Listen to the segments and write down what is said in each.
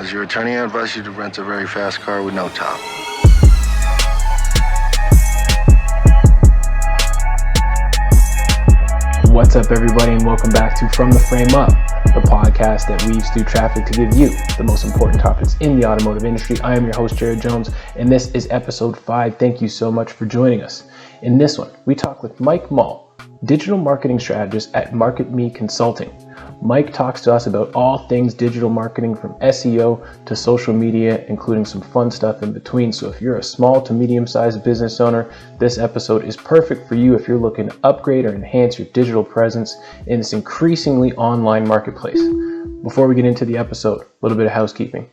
As your attorney, I advise you to rent a very fast car with no top. What's up, everybody, and welcome back to From the Frame Up, the podcast that weaves through traffic to give you the most important topics in the automotive industry. I am your host, Jared Jones, and this is episode 5. Thank you so much for joining us. In this one, we talk with Mike Moll, digital marketing strategist at MarketMe Consulting. Mike talks to us about all things digital marketing, from SEO to social media, including some fun stuff in between. So if you're a small to medium-sized business owner, this episode is perfect for you if you're looking to upgrade or enhance your digital presence in this increasingly online marketplace. Before we get into the episode, a little bit of housekeeping.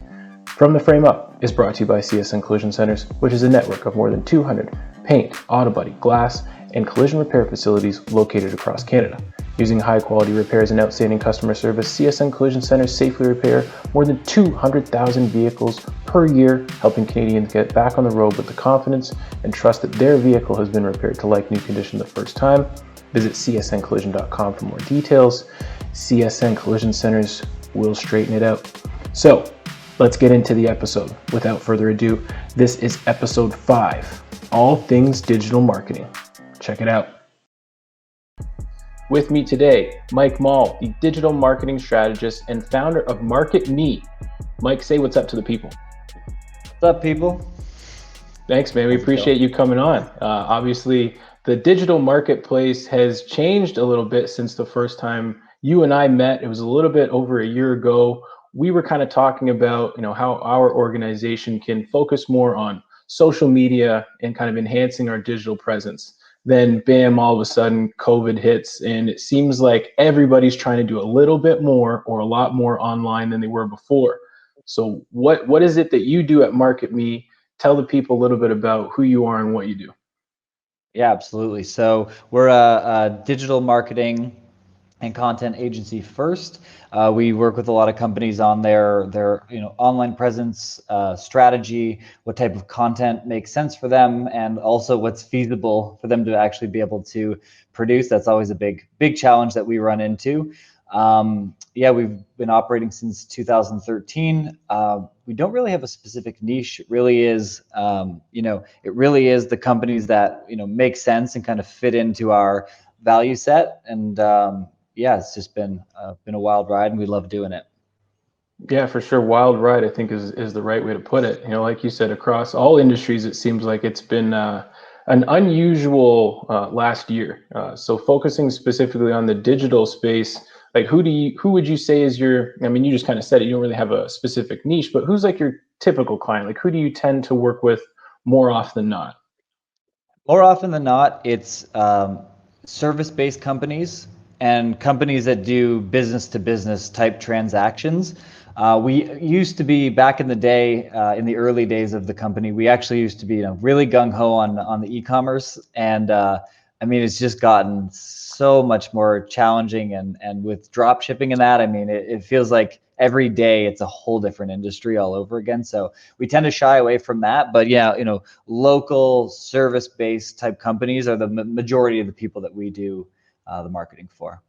From the Frame Up is brought to you by CSN Collision Centers, which is a network of more than 200 paint, auto body, glass, and collision repair facilities located across Canada. Using high-quality repairs and outstanding customer service, CSN Collision Centers safely repair more than 200,000 vehicles per year, helping Canadians get back on the road with the confidence and trust that their vehicle has been repaired to like-new condition the first time. Visit csncollision.com for more details. CSN Collision Centers will straighten it out. So, let's get into the episode. Without further ado, this is episode 5, all things digital marketing. Check it out. With me today, Mike Moll, the digital marketing strategist and founder of MarketMe. Mike, say what's up to the people. What's up, people? Thanks, man. We appreciate you coming on. Obviously, the digital marketplace has changed a little bit since the first time you and I met. It was a little bit over a year ago. We were kind of talking about, how our organization can focus more on social media and kind of enhancing our digital presence. Then bam, all of a sudden COVID hits, and it seems like everybody's trying to do a little bit more or a lot more online than they were before. So what is it that you do at MarketMe? Tell the people a little bit about who you are and what you do. Yeah, absolutely. So we're a digital marketing and content agency first. We work with a lot of companies on their online presence strategy, what type of content makes sense for them, and also what's feasible for them to actually be able to produce. That's always a big challenge that we run into. We've been operating since 2013. We don't really have a specific niche. It really is, it really is the companies that make sense and kind of fit into our value set. And it's just been a wild ride, and we love doing it. Yeah, for sure. Wild ride, I think, is the right way to put it. Like you said, across all industries, it seems like it's been an unusual last year. So focusing specifically on the digital space, like who would you say is your, you just kind of said it, you don't really have a specific niche, but who's like your typical client? Like who do you tend to work with more often than not? More often than not, it's service-based companies and companies that do business-to-business type transactions. We used to be, back in the day, in the early days of the company, we actually used to be really gung-ho on the e-commerce. And it's just gotten so much more challenging. And with drop shipping and that, it feels like every day it's a whole different industry all over again. So we tend to shy away from that. But local service-based type companies are the majority of the people that we do the marketing for.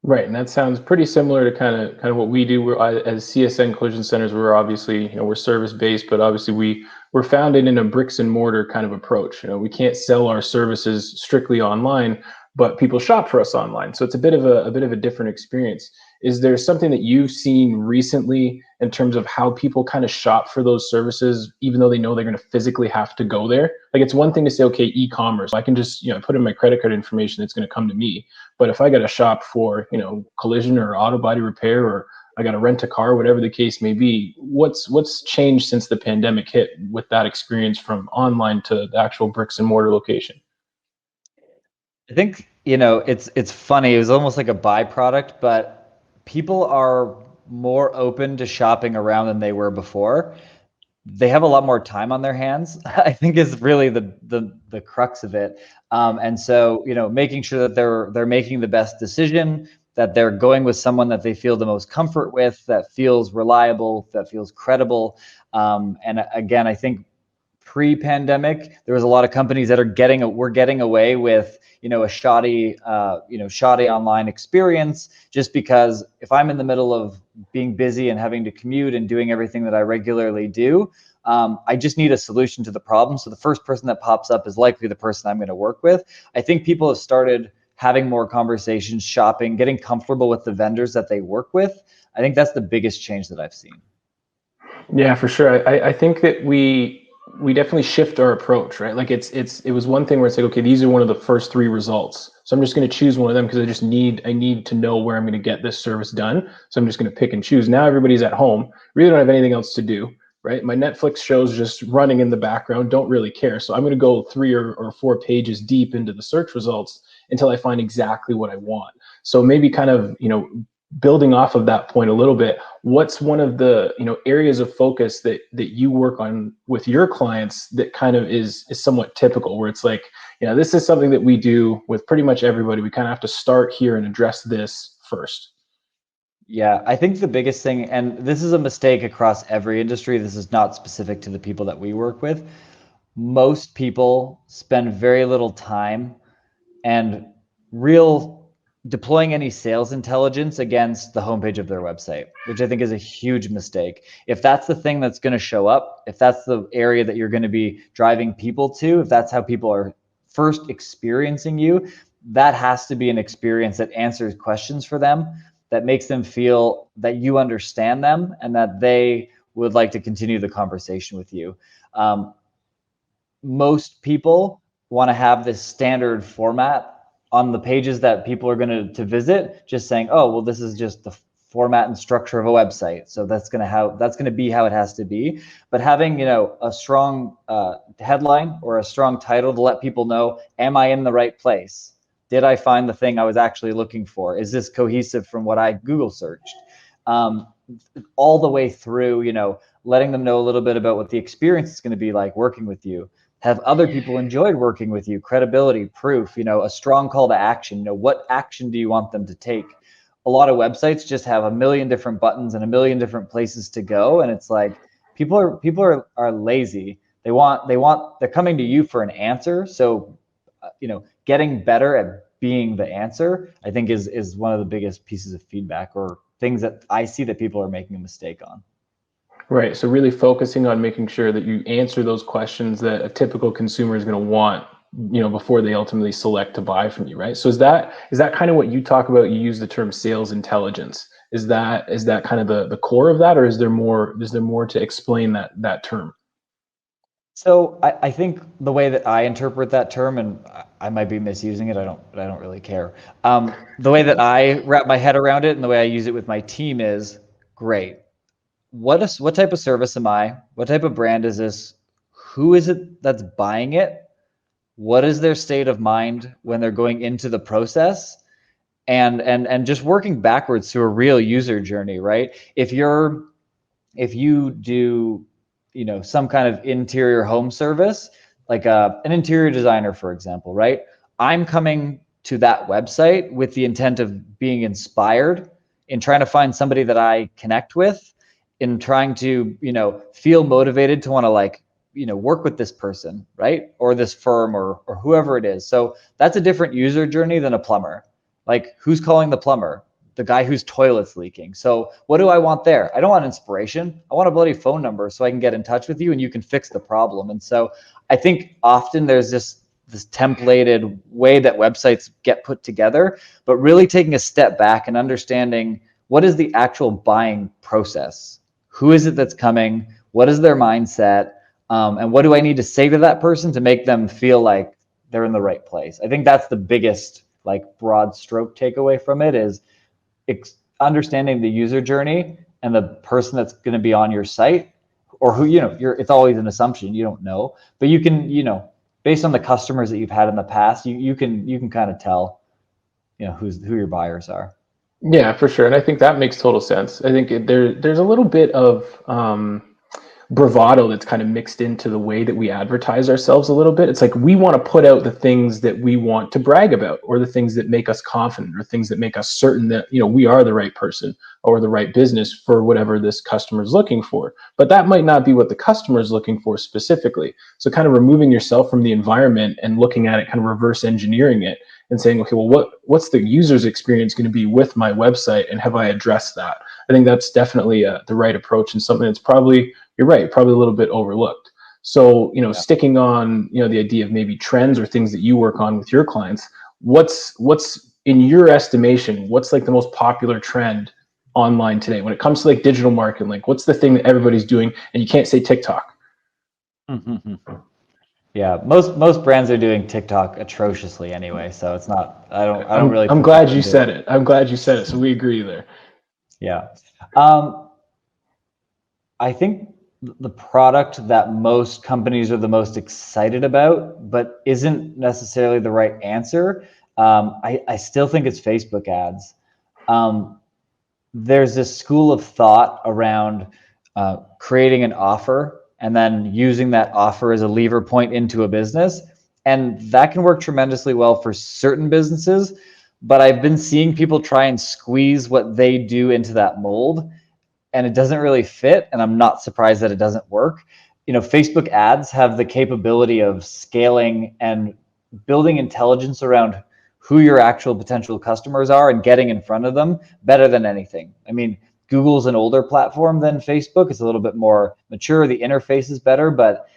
Right, and that sounds pretty similar to kind of what we do. We're as CSN Collision Centers. We're obviously we're service based, but obviously we're founded in a bricks and mortar kind of approach. We can't sell our services strictly online, but people shop for us online. So it's a bit of a different experience. Is there something that you've seen recently in terms of how people kind of shop for those services, even though they know they're going to physically have to go there? Like, it's one thing to say, okay, e-commerce, I can just put in my credit card information, it's going to come to me. But if I got to shop for collision or auto body repair, or I got to rent a car, whatever the case may be, what's changed since the pandemic hit with that experience from online to the actual bricks and mortar location? I think it's funny. It was almost like a byproduct, but people are more open to shopping around than they were before. They have a lot more time on their hands, I think, is really the crux of it. And so making sure that they're making the best decision, that they're going with someone that they feel the most comfort with, that feels reliable, that feels credible. And again, I think pre-pandemic, there was a lot of companies that were getting away with, a shoddy online experience, just because if I'm in the middle of being busy and having to commute and doing everything that I regularly do, I just need a solution to the problem. So the first person that pops up is likely the person I'm going to work with. I think people have started having more conversations, shopping, getting comfortable with the vendors that they work with. I think that's the biggest change that I've seen. Yeah, for sure. I think that we definitely shift our approach, right? Like it was one thing where it's like, okay, these are one of the first three results. So I'm just going to choose one of them because I need to know where I'm going to get this service done. So I'm just going to pick and choose. Now everybody's at home, really don't have anything else to do, right? My Netflix show's just running in the background, don't really care. So I'm going to go 3 or 4 pages deep into the search results until I find exactly what I want. So maybe kind of, building off of that point a little bit, what's one of the areas of focus that you work on with your clients that kind of is somewhat typical, where it's like, this is something that we do with pretty much everybody. We kind of have to start here and address this first. Yeah, I think the biggest thing, and this is a mistake across every industry, this is not specific to the people that we work with. Most people spend very little time and real deploying any sales intelligence against the homepage of their website, which I think is a huge mistake. If that's the thing that's going to show up, if that's the area that you're going to be driving people to, if that's how people are first experiencing you, that has to be an experience that answers questions for them, that makes them feel that you understand them and that they would like to continue the conversation with you. Most people want to have this standard format on the pages that people are going to visit, just saying, oh, well, this is just the format and structure of a website, so that's going to be how it has to be. But having a strong headline or a strong title to let people know, am I in the right place? Did I find the thing I was actually looking for? Is this cohesive from what I Google searched? All the way through, letting them know a little bit about what the experience is going to be like working with you. Have other people enjoyed working with you? Credibility, proof, a strong call to action. What action do you want them to take? A lot of websites just have a million different buttons and a million different places to go, and it's like people are lazy. They're coming to you for an answer. So, getting better at being the answer, I think is one of the biggest pieces of feedback or things that I see that people are making a mistake on. Right. So really focusing on making sure that you answer those questions that a typical consumer is going to want, before they ultimately select to buy from you, right? So is that kind of what you talk about? You use the term sales intelligence. Is that kind of the core of that, or is there more to explain that term? So I think the way that I interpret that term, and I might be misusing it, I don't really care. The way that I wrap my head around it and the way I use it with my team is, great. What type of service am I? What type of brand is this? Who is it that's buying it? What is their state of mind when they're going into the process? And just working backwards through a real user journey, right? If you do, some kind of interior home service, like an interior designer, for example, right? I'm coming to that website with the intent of being inspired, in trying to find somebody that I connect with, in trying to, feel motivated to want to work with this person, right? Or this firm or whoever it is. So that's a different user journey than a plumber. Like, who's calling the plumber? The guy whose toilet's leaking. So what do I want there? I don't want inspiration. I want a bloody phone number so I can get in touch with you and you can fix the problem. And so I think often there's this templated way that websites get put together, but really taking a step back and understanding, what is the actual buying process? Who is it that's coming? What is their mindset? And what do I need to say to that person to make them feel like they're in the right place? I think that's the biggest, broad stroke takeaway from it, is understanding the user journey and the person that's going to be on your site, or who, it's always an assumption, you don't know, but you can, based on the customers that you've had in the past, you can kind of tell, who your buyers are. Yeah, for sure. And I think that makes total sense. I think there's a little bit of bravado that's kind of mixed into the way that we advertise ourselves a little bit. It's like we want to put out the things that we want to brag about, or the things that make us confident, or things that make us certain that, you know, we are the right person or the right business for whatever this customer is looking for. But that might not be what the customer is looking for specifically. So kind of removing yourself from the environment and looking at it, kind of reverse engineering it and saying, okay, well, what's the user's experience going to be with my website, and have I addressed that? I think that's definitely the right approach, and something that's probably, you're right, probably a little bit overlooked. So, you know, sticking on, you know, the idea of maybe trends or things that you work on with your clients, what's in your estimation, what's like the most popular trend online today when it comes to like digital marketing? Like, what's the thing that everybody's doing? And you can't say TikTok. Yeah, most brands are doing TikTok atrociously anyway, so it's not. I don't really. I'm put glad that you into said it. I'm glad you said it. So we agree there. Yeah. I think the product that most companies are the most excited about, but isn't necessarily the right answer, I still think it's Facebook ads. There's this school of thought around creating an offer and then using that offer as a lever point into a business. And that can work tremendously well for certain businesses. But I've been seeing people try and squeeze what they do into that mold, and it doesn't really fit. And I'm not surprised that it doesn't work. You know, Facebook ads have the capability of scaling and building intelligence around who your actual potential customers are and getting in front of them better than anything. I mean, Google's an older platform than Facebook. It's a little bit more mature. The interface is better, but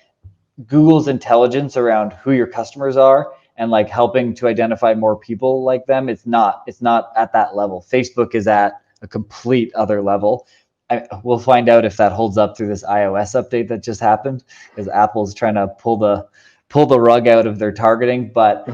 Google's intelligence around who your customers are and like helping to identify more people like them, it's not at that level. Facebook is at a complete other level. We'll find out if that holds up through this iOS update that just happened, because Apple's trying to pull the rug out of their targeting. But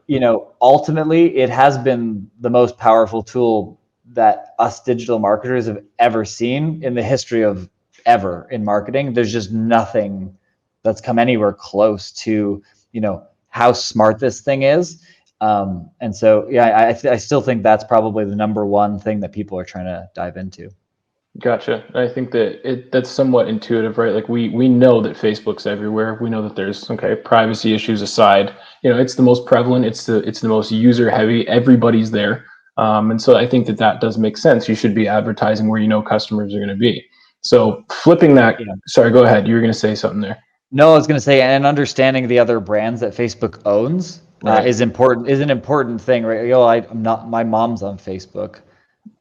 you know, ultimately, it has been the most powerful tool that us digital marketers have ever seen in the history of ever in marketing. There's just nothing that's come anywhere close to, you know, how smart this thing is. And so, yeah, I still think that's probably the number one thing that people are trying to dive into. Gotcha. I think that that's somewhat intuitive, right? Like we know that Facebook's everywhere. We know that there's, okay, privacy issues aside, you know, it's the most prevalent. It's the most user heavy. Everybody's there, and so I think that that does make sense. You should be advertising where you know customers are going to be. So flipping that. Yeah. Sorry, go ahead. You were going to say something there. No, I was going to say, and understanding the other brands that Facebook owns Right. is important. Is an important thing, right? Yo, I'm not. My mom's on Facebook.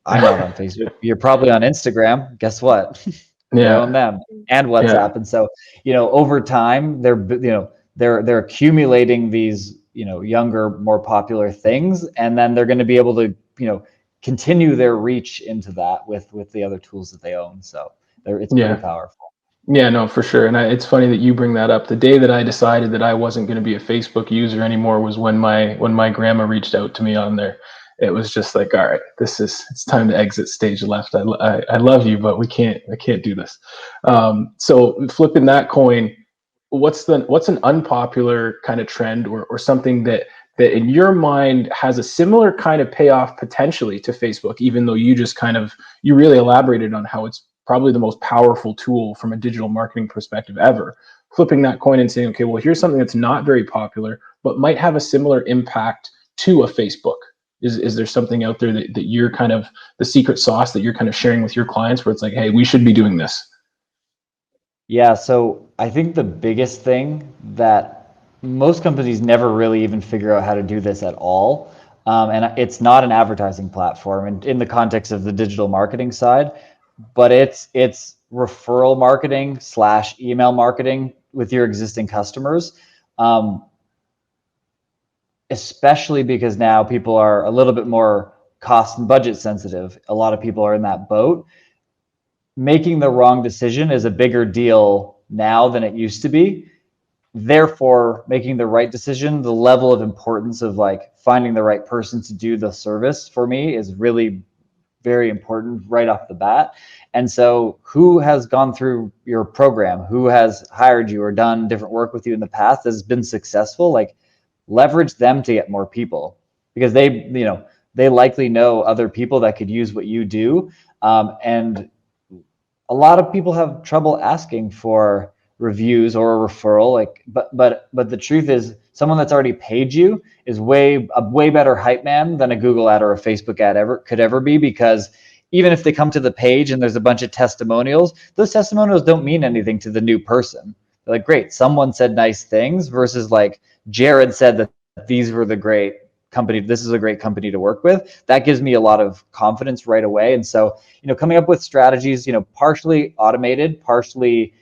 I'm not on Facebook. You're probably on Instagram. Guess what? They own Yeah. them and Yeah. WhatsApp. And so, you know, over time, they're accumulating these, you know, younger, more popular things, and then they're going to be able to, you know, continue their reach into that with the other tools that they own. So it's pretty Yeah. powerful. Yeah, no, for sure. And it's funny that you bring that up. The day that I decided that I wasn't going to be a Facebook user anymore was when my grandma reached out to me on there. It was just like, all right, it's time to exit stage left. I love you, but I can't do this. So flipping that coin, what's an unpopular kind of trend, or something that in your mind has a similar kind of payoff potentially to Facebook, even though you really elaborated on how it's probably the most powerful tool from a digital marketing perspective ever. Flipping that coin and saying, okay, well, here's something that's not very popular, but might have a similar impact to a Facebook. Is there something out there that you're kind of the secret sauce that you're kind of sharing with your clients, where it's like, hey, we should be doing this? Yeah, so I think the biggest thing that most companies never really even figure out how to do this at all, and it's not an advertising platform in the context of the digital marketing side, but it's referral marketing / email marketing with your existing customers, especially because now people are a little bit more cost and budget sensitive. A lot of people are in that boat. Making the wrong decision is a bigger deal now than it used to be. Therefore, making the right decision, the level of importance of like finding the right person to do the service for me is really very important right off the bat. And so who has gone through your program, who has hired you or done different work with you in the past has been successful, like leverage them to get more people, because they likely know other people that could use what you do. And a lot of people have trouble asking for reviews or a referral. Like, but the truth is, someone that's already paid you is a way better hype man than a Google ad or a Facebook ad could ever be, because even if they come to the page and there's a bunch of testimonials, those testimonials don't mean anything to the new person. They're like, great, someone said nice things, versus like Jared said that these were the great company. This is a great company to work with. That gives me a lot of confidence right away. And so, coming up with strategies, partially automated, partially,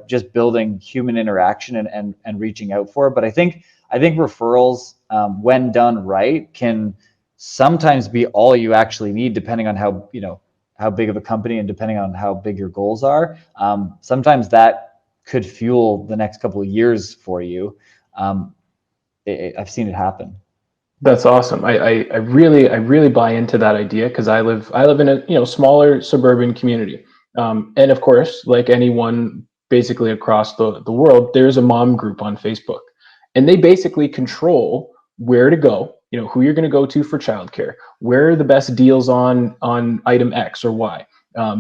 just building human interaction and reaching out for it. But I think referrals, when done right, can sometimes be all you actually need, depending on how big of a company and depending on how big your goals are. Sometimes that could fuel the next couple of years for you. I've seen it happen. That's awesome. I really buy into that idea, because I live in a smaller suburban community, and of course, like anyone basically across the world, there's a mom group on Facebook, and they basically control where to go, who you're going to go to for childcare, where are the best deals on item X or Y.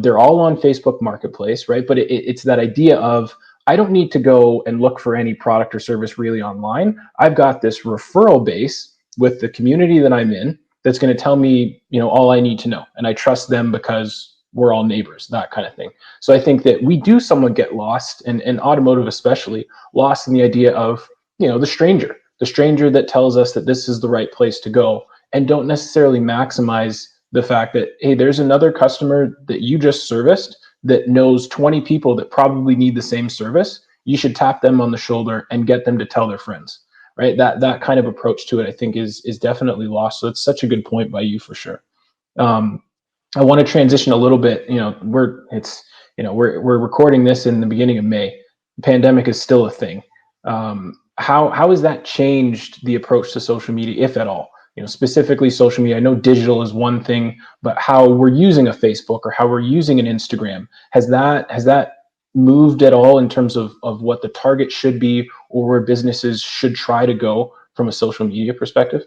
They're all on Facebook Marketplace, right? But it's that idea of, I don't need to go and look for any product or service really online. I've got this referral base with the community that I'm in that's going to tell me, all I need to know. And I trust them because we're all neighbors, that kind of thing. So I think that we do somewhat get lost, and automotive especially, lost in the idea of, the stranger that tells us that this is the right place to go, and don't necessarily maximize the fact that, hey, there's another customer that you just serviced that knows 20 people that probably need the same service. You should tap them on the shoulder and get them to tell their friends. Right, that kind of approach to it, I think, is definitely lost. So it's such a good point by you, for sure. I want to transition a little bit. We're recording this in the beginning of May. The pandemic is still a thing. How has that changed the approach to social media, if at all? Specifically social media. I know digital is one thing, but how we're using a Facebook or how we're using an Instagram, has that moved at all in terms of what the target should be, or where businesses should try to go from a social media perspective?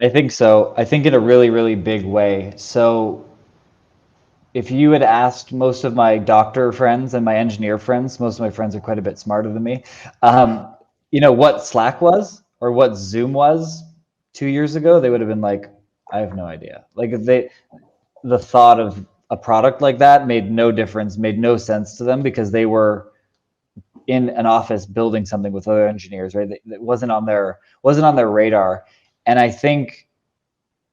I think so. I think in a really, really big way. So if you had asked most of my doctor friends and my engineer friends, most of my friends are quite a bit smarter than me, what Slack was or what Zoom was 2 years ago, they would have been like, I have no idea. Like, the thought of a product like that made no difference, made no sense to them, because they were in an office building something with other engineers, right? That wasn't on their radar. And I think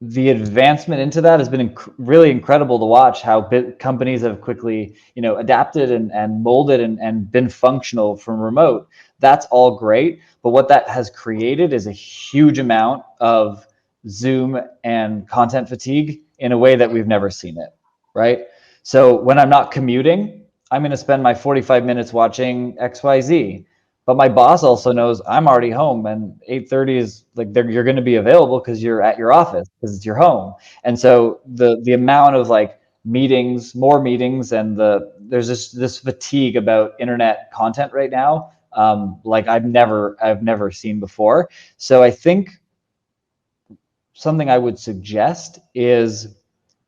the advancement into that has been really incredible to watch, how companies have quickly, adapted and molded and been functional from remote. That's all great. But what that has created is a huge amount of Zoom and content fatigue in a way that we've never seen it, right? So when I'm not commuting, I'm going to spend my 45 minutes watching XYZ. But my boss also knows I'm already home, and 8:30 is like, you're going to be available because you're at your office, because it's your home. And so the amount of like more meetings, and there's this fatigue about internet content right now, like I've never seen before. So I think something I would suggest is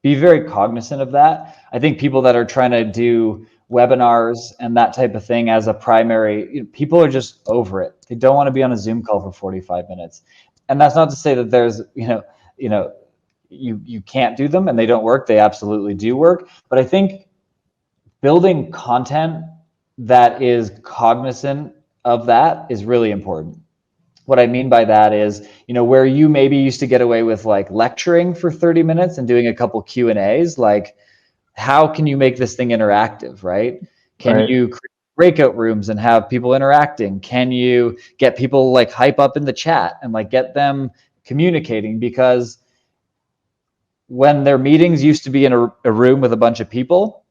be very cognizant of that. I think people that are trying to do webinars and that type of thing as a primary, people are just over it. They don't want to be on a Zoom call for 45 minutes. And that's not to say that there's, you can't do them and they don't work. They absolutely do work. But I think building content that is cognizant of that is really important. What I mean by that is, where you maybe used to get away with like lecturing for 30 minutes and doing a couple Q&As, like, how can you make this thing interactive, right? Can you create breakout rooms and have people interacting? Can you get people like hype up in the chat and like get them communicating? Because when their meetings used to be in a room with a bunch of people,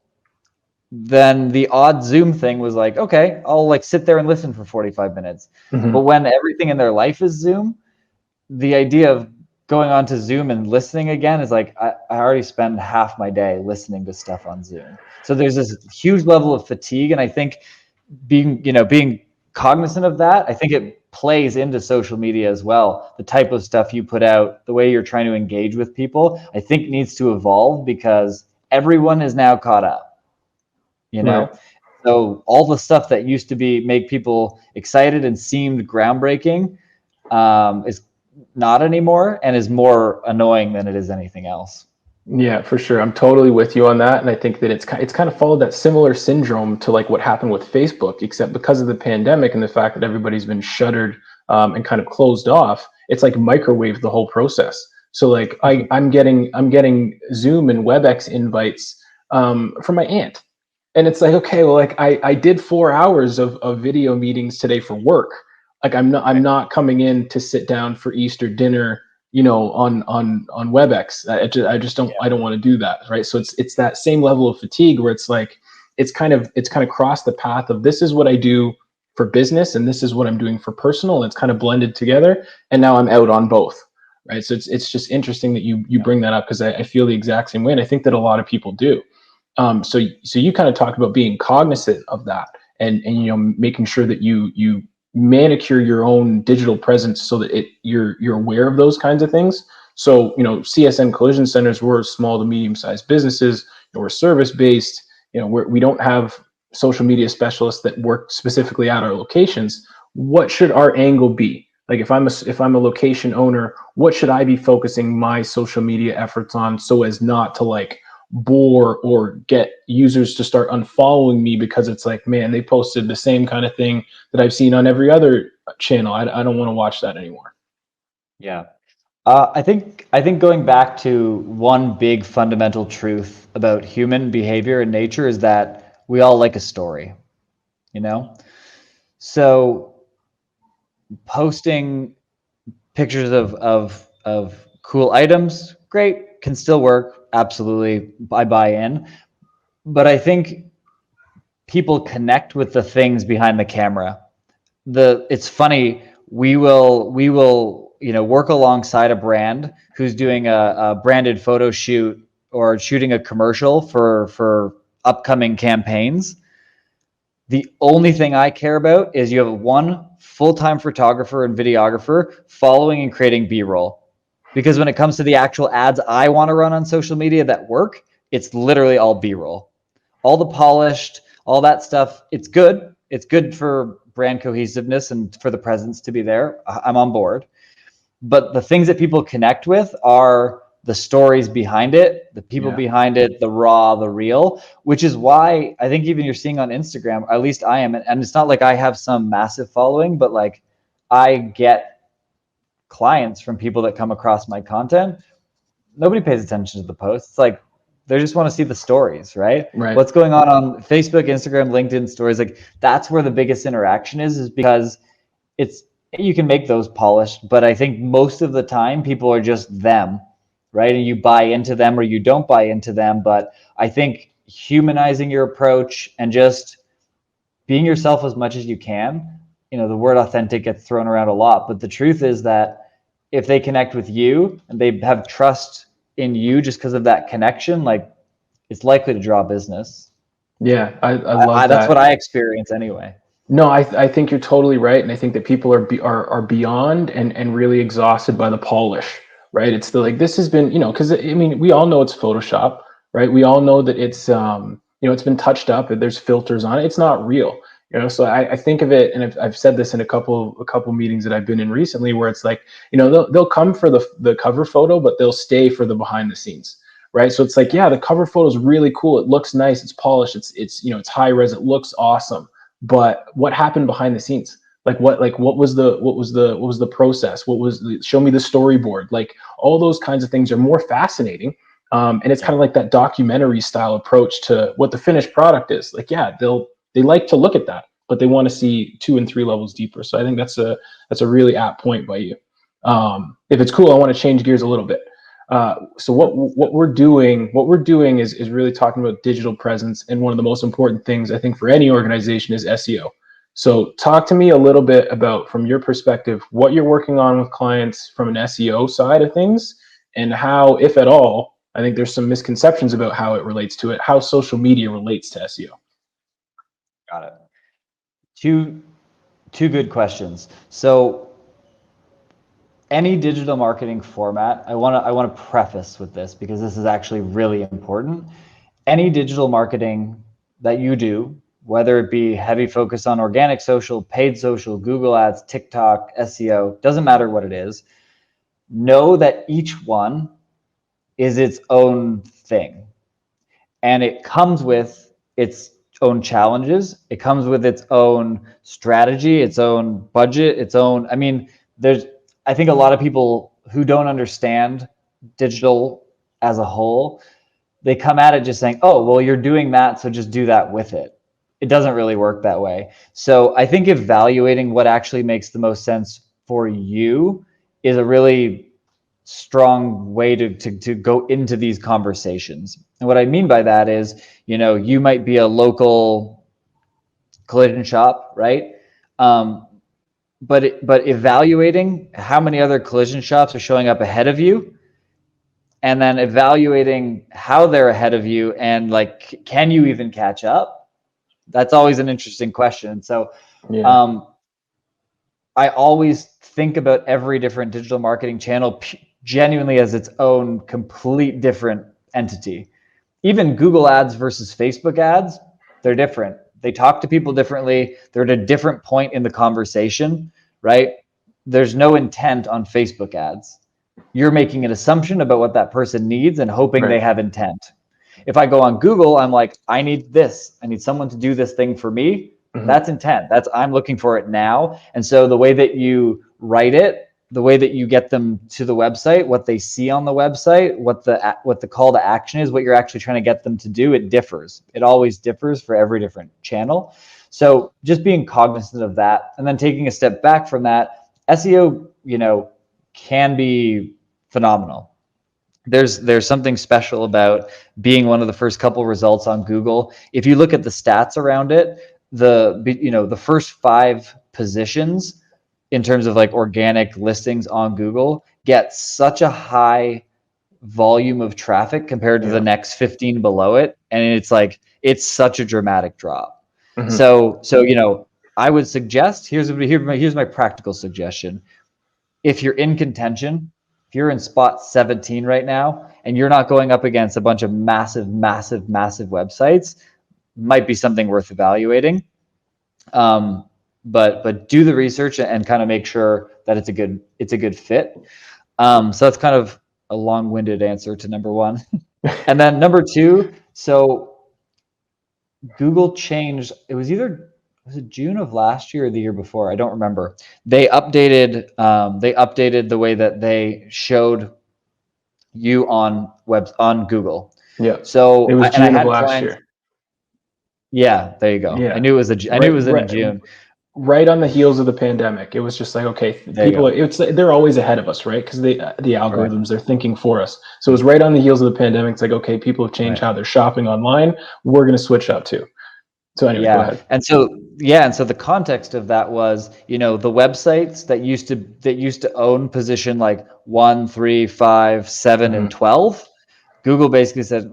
then the odd Zoom thing was like, okay, I'll like sit there and listen for 45 minutes. Mm-hmm. But when everything in their life is Zoom, the idea of going on to Zoom and listening again is like, I already spend half my day listening to stuff on Zoom. So there's this huge level of fatigue. And I think being cognizant of that, I think it plays into social media as well. The type of stuff you put out, the way you're trying to engage with people, I think needs to evolve, because everyone is now caught up. you Right. know? So all the stuff that used to make people excited and seemed groundbreaking is not anymore, and is more annoying than it is anything else. Yeah, for sure. I'm totally with you on that, and I think that it's kind of followed that similar syndrome to like what happened with Facebook, except because of the pandemic and the fact that everybody's been shuttered and kind of closed off. It's like microwave the whole process. So like I'm getting Zoom and WebEx invites from my aunt, and it's like, okay, well, like I did 4 hours of video meetings today for work. Like I'm not coming in to sit down for Easter dinner, on WebEx. I don't want to do that, right? So it's that same level of fatigue where it's like it's kind of crossed the path of, this is what I do for business and this is what I'm doing for personal, and it's kind of blended together, and now I'm out on both, right? So it's just interesting that you bring that up, because I feel the exact same way, and I think that a lot of people do. So you kind of talked about being cognizant of that, and making sure that you manicure your own digital presence so that you're aware of those kinds of things. So CSN collision centers, we're small to medium sized businesses. We're service based. We don't have social media specialists that work specifically at our locations. What should our angle be? Like if I'm a location owner, what should I be focusing my social media efforts on, so as not to like bore or get users to start unfollowing me, because it's like, man, they posted the same kind of thing that I've seen on every other channel. I don't want to watch that anymore. Yeah. I think going back to one big fundamental truth about human behavior and nature is that we all like a story, you know? So posting pictures of cool items, great, can still work. Absolutely. I buy in. But I think people connect with the things behind the camera. It's funny, we will work alongside a brand who's doing a branded photo shoot or shooting a commercial for upcoming campaigns. The only thing I care about is you have one full-time photographer and videographer following and creating B-roll. Because when it comes to the actual ads I want to run on social media that work, it's literally all B-roll. All the polished, all that stuff, it's good. It's good for brand cohesiveness and for the presence to be there. I'm on board. But the things that people connect with are the stories behind it, the people behind it, the raw, the real, which is why I think even you're seeing on Instagram, at least I am, and it's not like I have some massive following, but like I get clients from people that come across my content. Nobody pays attention to the posts. It's like they just want to see the stories, right? Right. What's going on Facebook, Instagram, LinkedIn stories, like that's where the biggest interaction is because it's, you can make those polished, but I think most of the time people are just them, right? And you buy into them or you don't buy into them. But I think humanizing your approach and just being yourself as much as you can, the word authentic gets thrown around a lot, but the truth is that if they connect with you and they have trust in you just because of that connection, like it's likely to draw business. Yeah, I love That's what that. I experience anyway. No, I think you're totally right, and I think that people are beyond and really exhausted by the polish, right? It's the like, this has been, because I mean, we all know it's Photoshop, right? We all know that it's been touched up, and there's filters on it. It's not real, So I think of it, and I've said this in a couple meetings that I've been in recently, where it's like, they'll come for the cover photo, but they'll stay for the behind the scenes. Right. So it's like, yeah, the cover photo is really cool. It looks nice. It's polished. It's high res. It looks awesome. But what happened behind the scenes? What was the process? Show me the storyboard. Like all those kinds of things are more fascinating. And it's kind of like that documentary style approach to what the finished product is. Like, yeah, they like to look at that, but they want to see 2 and 3 levels deeper. So I think that's a really apt point by you. If it's cool, I want to change gears a little bit. So what we're doing is really talking about digital presence, and one of the most important things I think for any organization is SEO. So talk to me a little bit about, from your perspective, what you're working on with clients from an SEO side of things, and how, if at all, I think there's some misconceptions about how it relates to it, how social media relates to SEO. Got it. Two good questions. So any digital marketing format, I want to preface with this because this is actually really important. Any digital marketing that you do, whether it be heavy focus on organic social, paid social, Google Ads, TikTok, SEO, doesn't matter what it is, know that each one is its own thing. And it comes with its own challenges. It comes with its own strategy, its own budget, its own, I mean, I think a lot of people who don't understand digital as a whole, they come at it just saying, oh, well, you're doing that, so just do that with it. It doesn't really work that way. So I think evaluating what actually makes the most sense for you is a really strong way to go into these conversations. And what I mean by that is, you might be a local collision shop, right? But evaluating how many other collision shops are showing up ahead of you, and then evaluating how they're ahead of you, and like, can you even catch up? That's always an interesting question. So I always think about every different digital marketing channel genuinely as its own complete different entity. Even Google ads versus Facebook ads, they're different. They talk to people differently. They're at a different point in the conversation, right? There's no intent on Facebook ads. You're making an assumption about what that person needs and hoping they have intent. If I go on Google, I'm like, I need this. I need someone to do this thing for me. That's intent. I'm looking for it now. And so the way that you write it, the way that you get them to the website, what they see on the website, what the call to action is, what you're actually trying to get them to do, it differs. It always differs for every different channel. So just being cognizant of that, and then taking a step back from that, SEO, can be phenomenal. There's something special about being one of the first couple results on Google. If you look at the stats around it, the first 5 positions in terms of like organic listings on Google get such a high volume of traffic compared to the next 15 below it, and it's such a dramatic drop. So I would suggest, here's my practical suggestion. If you're in contention, if you're in spot 17 right now and you're not going up against a bunch of massive websites, might be something worth evaluating. But do the research and kind of make sure that it's a good fit. So that's kind of a long-winded answer to number 1. And then number 2, so Google changed, was it June of last year or the year before? I don't remember. They updated the way that they showed you on Google. Yeah. So it was June of last year. Yeah, there you go. Yeah. I knew it was in June. Right on the heels of the pandemic, it was just like, okay, they're always ahead of us, right? Because the algorithms, they're thinking for us. So it was right on the heels of the pandemic. It's like, okay, people have changed how they're shopping online. We're going to switch up too. So anyway, go ahead. And so the context of that was, the websites that used to own position like 1, 3, 5, 7, and 12, Google basically said,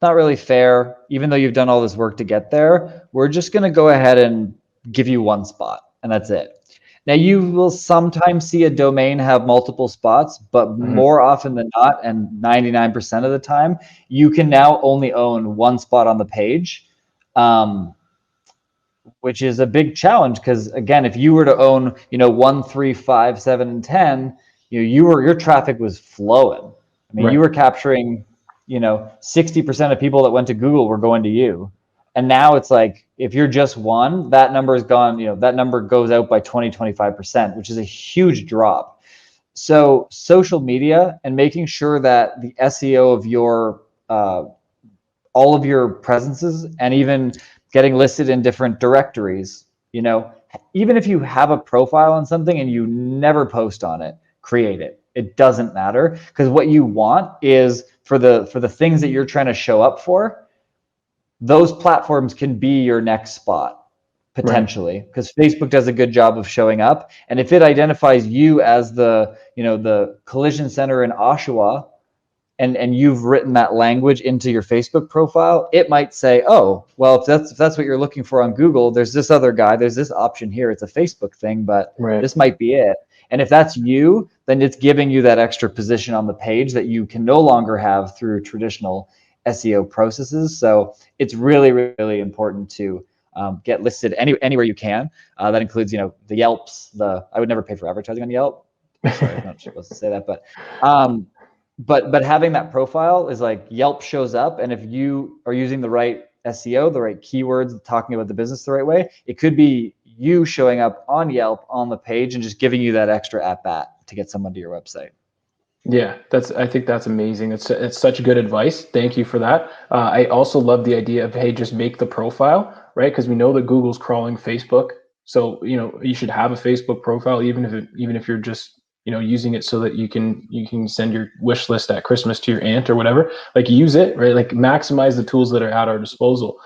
not really fair. Even though you've done all this work to get there, we're just going to go ahead and give you 1 spot, and that's it. Now, you will sometimes see a domain have multiple spots, but more often than not, and 99% of the time, you can now only own 1 spot on the page. Which is a big challenge, because again, if you were to own 1, 3, 5, 7, and 10, your traffic was flowing. I mean, you were capturing 60% of people that went to Google were going to you. And now it's like, if you're just 1, that number is gone, that number goes out by 20-25%, which is a huge drop. So social media and making sure that the SEO of your all of your presences, and even getting listed in different directories, even if you have a profile on something and you never post on it, create it. It doesn't matter, because what you want is for the things that you're trying to show up for, those platforms can be your next spot potentially, because Facebook does a good job of showing up. And if it identifies you as the collision center in Oshawa, and you've written that language into your Facebook profile, it might say, oh, well, if that's what you're looking for on Google, there's this other guy, there's this option here. It's a Facebook thing, but this might be it. And if that's you, then it's giving you that extra position on the page that you can no longer have through traditional SEO processes. So it's really, really important to get listed anywhere you can. That includes, the Yelps. I would never pay for advertising on Yelp. Sorry, I'm not supposed to say that, but having that profile is like Yelp shows up, and if you are using the right SEO, the right keywords, talking about the business the right way, it could be you showing up on Yelp on the page and just giving you that extra at bat to get someone to your website. Yeah, I think that's amazing. It's such good advice. Thank you for that. I also love the idea of, hey, just make the profile, right? Because we know that Google's crawling Facebook, so you should have a Facebook profile, even if you're just using it so that you can send your wish list at Christmas to your aunt or whatever. Like, use it, right? Like, maximize the tools that are at our disposal.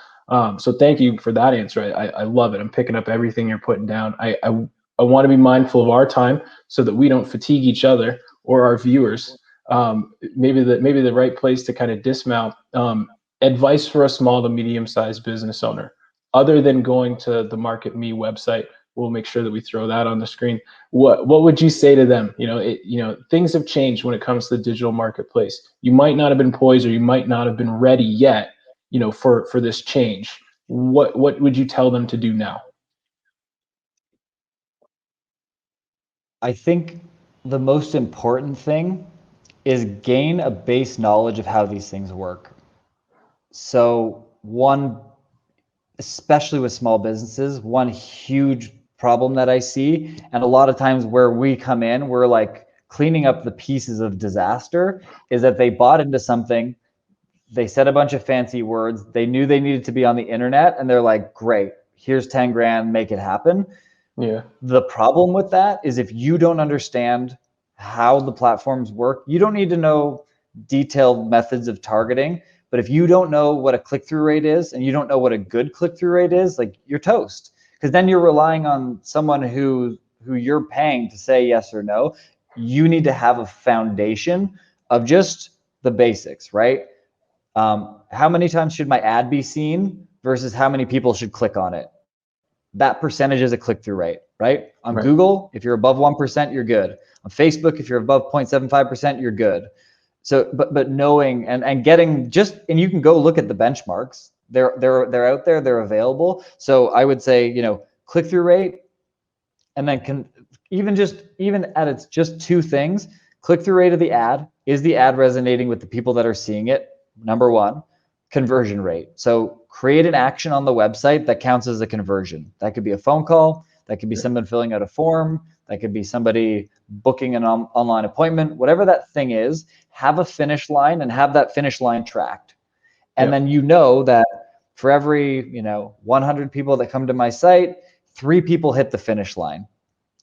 So thank you for that answer. I love it. I'm picking up everything you're putting down. I want to be mindful of our time so that we don't fatigue each other or our viewers. Maybe the right place to kind of dismount. Advice for a small to medium-sized business owner, other than going to the Market Me website. We'll make sure that we throw that on the screen. What would you say to them? Things have changed when it comes to the digital marketplace. You might not have been poised, or you might not have been ready yet, for this change. What would you tell them to do now? I think the most important thing is gain a base knowledge of how these things work. So one, especially with small businesses, one huge problem that I see, and a lot of times where we come in, we're like cleaning up the pieces of disaster, is that they bought into something, they said a bunch of fancy words, they knew they needed to be on the internet, and they're like, great, here's 10 grand, make it happen. Yeah. The problem with that is, if you don't understand how the platforms work, you don't need to know detailed methods of targeting, but if you don't know what a click-through rate is, and you don't know what a good click-through rate is, like, you're toast. Because then you're relying on someone who you're paying to say yes or no. You need to have a foundation of just the basics, right? How many times should my ad be seen versus how many people should click on it? That percentage is a click-through rate, right? On Right. Google, if you're above 1%, you're good. On Facebook, if you're above 0.75%, you're good. So, but knowing and getting and you can go look at the benchmarks. They're out there, they're available. So I would say, click-through rate, and then even at its just two things: click-through rate of the ad. Is the ad resonating with the people that are seeing it? Number one. Conversion rate. So create an action on the website that counts as a conversion. That could be a phone call. That could be someone filling out a form. That could be somebody booking an online appointment. Whatever that thing is, have a finish line and have that finish line tracked. And then that for every 100 people that come to my site, 3 people hit the finish line.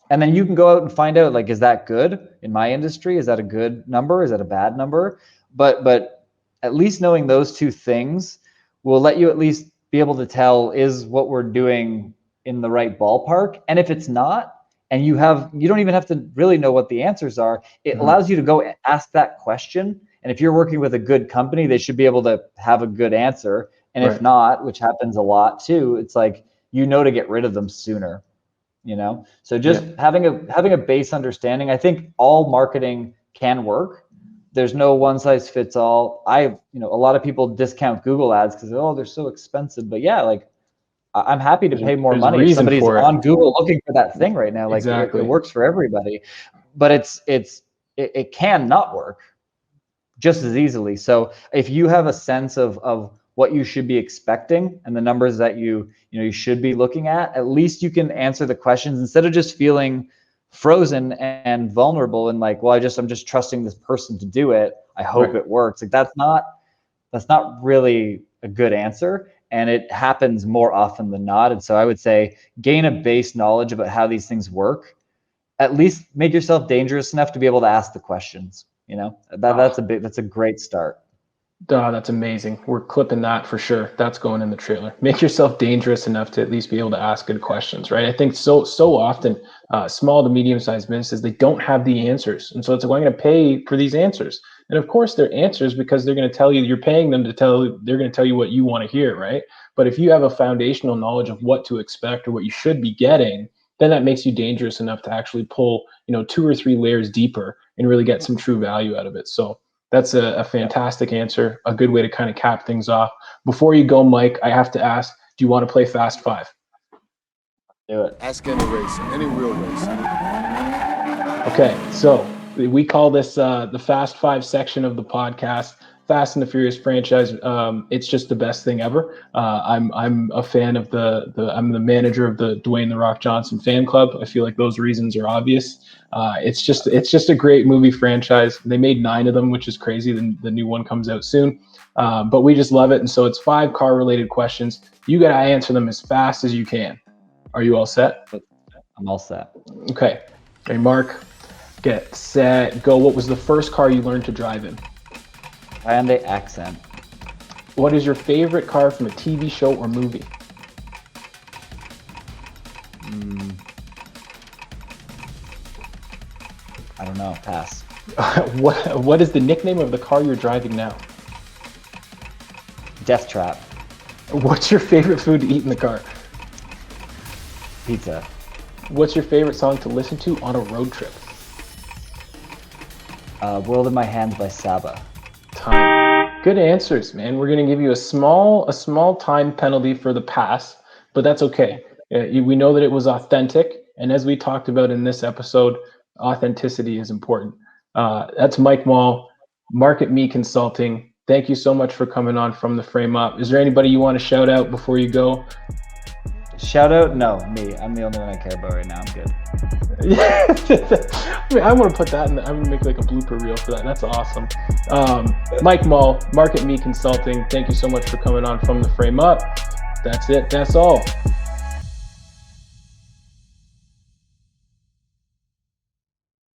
And then you can go out and find out, like, is that good in my industry? Is that a good number? Is that a bad number? But at least knowing those two things will let you at least be able to tell, is what we're doing in the right ballpark? And if it's not, and you don't even have to really know what the answers are, it allows you to go ask that question. And if you're working with a good company, they should be able to have a good answer. And if not, which happens a lot too, it's like, to get rid of them sooner. So just having a base understanding. I think all marketing can work. There's no one size fits all. A lot of people discount Google ads because, they're so expensive. But yeah, like, I'm happy to pay more money if somebody's on Google looking for that thing right now. Like, exactly. it works for everybody, but it can not work just as easily. So if you have a sense of what you should be expecting and the numbers that you should be looking at least you can answer the questions instead of just feeling frozen and vulnerable and like, well, I'm just trusting this person to do it. I hope it works. Like, that's not really a good answer, and it happens more often than not. And so I would say gain a base knowledge about how these things work. At least make yourself dangerous enough to be able to ask the questions. That's a great start. That's amazing. We're clipping that for sure. That's going in the trailer. Make yourself dangerous enough to at least be able to ask good questions, right? I think so often small to medium-sized businesses, they don't have the answers. And so it's like, I'm going to pay for these answers. And of course they're answers because they're going to tell you, you're paying them they're going to tell you what you want to hear, right? But if you have a foundational knowledge of what to expect or what you should be getting, then that makes you dangerous enough to actually pull, 2 or 3 layers deeper and really get some true value out of it. So That's a fantastic answer, a good way to kind of cap things off. Before you go, Mike, I have to ask, do you want to play Fast Five? Do it. Ask any racer, any real racer. Okay, so we call this the Fast Five section of the podcast. Fast and the Furious franchise. It's just the best thing ever. I'm a fan of I'm the manager of the Dwayne The Rock Johnson fan club. I feel like those reasons are obvious. It's just a great movie franchise. They made 9 of them, which is crazy. The new one comes out soon, but we just love it. And so it's 5 car related questions. You got to answer them as fast as you can. Are you all set? I'm all set. Okay. Hey, Mark, get set, go. What was the first car you learned to drive in? Hyundai Accent. What is your favorite car from a TV show or movie? I don't know. Pass. What is the nickname of the car you're driving now? Death Trap. What's your favorite food to eat in the car? Pizza. What's your favorite song to listen to on a road trip? World in My Hands by Saba. Time. Good answers, man. We're going to give you a small time penalty for the pass, but that's okay. We know that it was authentic, and as we talked about in this episode, authenticity is important. That's Mike Moll, Market Me Consulting. Thank you so much for coming on From the Frame Up. Is there anybody you want to shout out before you go? Shout out? No, me. I'm the only one I care about right now. I'm good. I mean, I want to put that in. I'm gonna make like a blooper reel for that. That's awesome. Mike Moll, Market Me Consulting. Thank you so much for coming on From the Frame Up. That's it. That's all.